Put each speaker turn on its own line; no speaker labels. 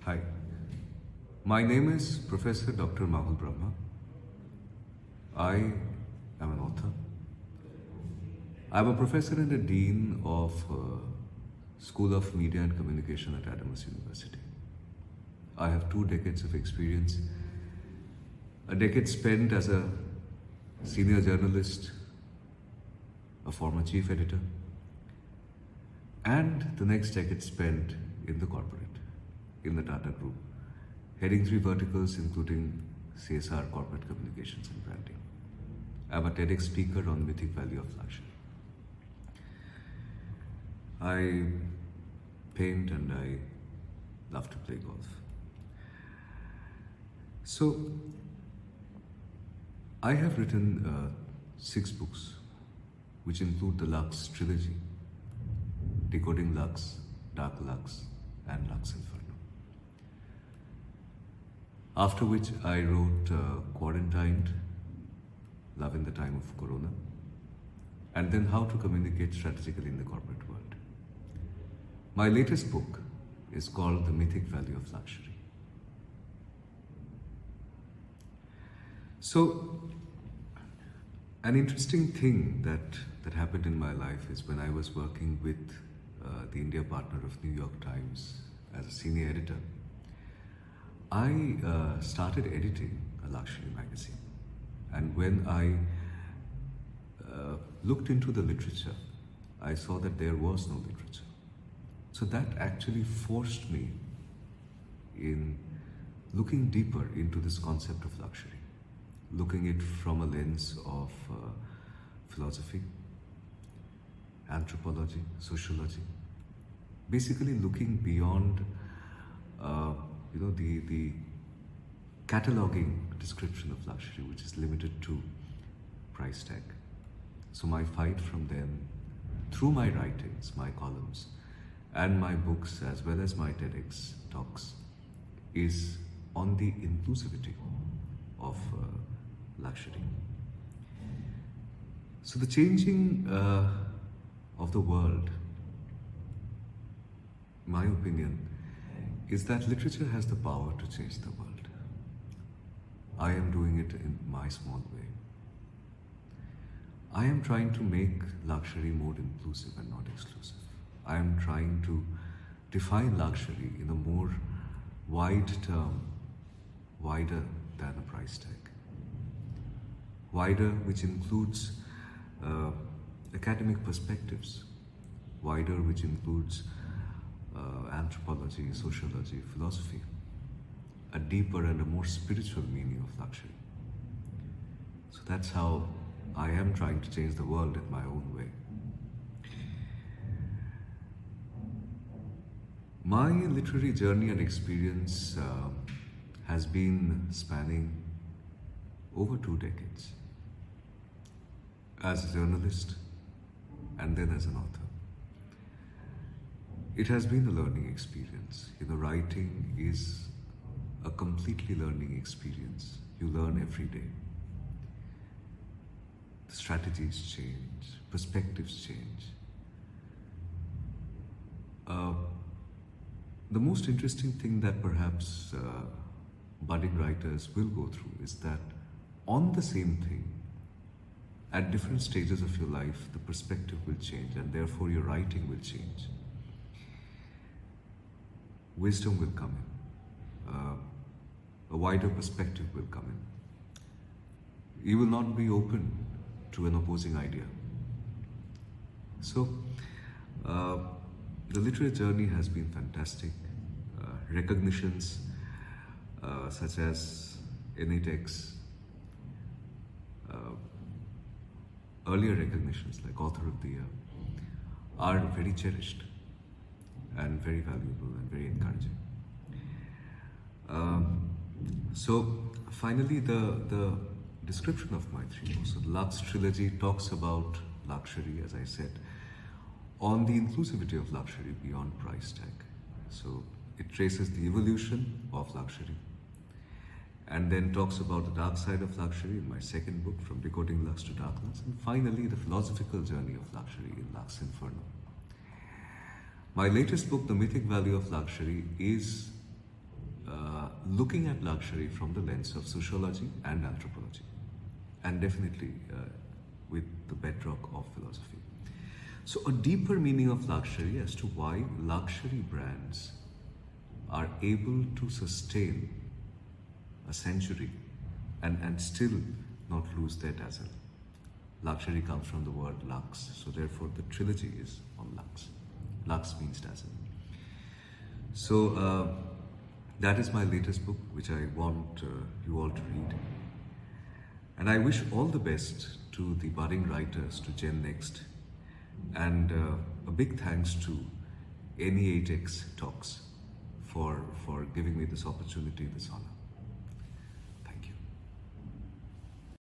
Hi, my name is Professor Dr. Mahul Brahma. I am an author. I'm a professor and a dean of School of Media and Communication at Adams University. I have 2 decades of experience, a decade spent as a senior journalist, a former chief editor, and the next decade spent in the corporate, in the Tata Group, heading 3 verticals including CSR, corporate communications and branding. I'm a TEDx speaker on mythic value of luxury. I paint and I love to play golf. So, I have written 6 books, which include the Luxe trilogy, Decoding Luxe, Dark Luxe, and Luxe Inferno. After which I wrote Quarantined, Love in the Time of Corona, and then How to Communicate Strategically in the Corporate World. My latest book is called The Mythic Value of Luxury. So, an interesting thing that happened in my life is when I was working with the India partner of New York Times as a senior editor, I started editing a luxury magazine. And when I looked into the literature, I saw that there was no literature. So that actually forced me in looking deeper into this concept of luxury, looking at it from a lens of philosophy, anthropology, sociology, basically looking beyond the cataloging description of luxury, which is limited to price tag. So my fight from then, through my writings, my columns, and my books, as well as my TEDx talks, is on the inclusivity of luxury. So the changing of the world, my opinion, is that literature has the power to change the world. I am doing it in my small way. I am trying to make luxury more inclusive and not exclusive. I am trying to define luxury in a more wide term, wider than a price tag. Wider, which includes academic perspectives. Wider, which includes anthropology, sociology, philosophy. A deeper and a more spiritual meaning of luxury. So that's how I am trying to change the world in my own way. My literary journey and experience has been spanning over 2 decades. As a journalist and then as an author. It has been a learning experience. Writing is a completely learning experience. You learn every day. The strategies change, perspectives change. The most interesting thing that perhaps budding writers will go through is that on the same thing, at different stages of your life, the perspective will change and therefore your writing will change. Wisdom will come in. A wider perspective will come in. You will not be open to an opposing idea. So, the literary journey has been fantastic. Recognitions such as NE8x, earlier recognitions like Author of the Year are very cherished and very valuable and very encouraging. So finally, the description of my 3 books. So the Luxe trilogy talks about luxury, as I said, on the inclusivity of luxury beyond price tag. So it traces the evolution of luxury and then talks about the dark side of luxury in my 2nd book, From Decoding Luxe to Dark Luxe, and finally the philosophical journey of luxury in Luxe Inferno. My latest book, The Mythic Value of Luxury, is looking at luxury from the lens of sociology and anthropology, and definitely with the bedrock of philosophy. So, a deeper meaning of luxury as to why luxury brands are able to sustain a century and still not lose their dazzle. Luxury comes from the word lux, so therefore the trilogy is on lux. Lux means dazzle. So that is my latest book, which I want you all to read. And I wish all the best to the budding writers, to Gen Next, and a big thanks to NE8x Talks for giving me this opportunity, this honor.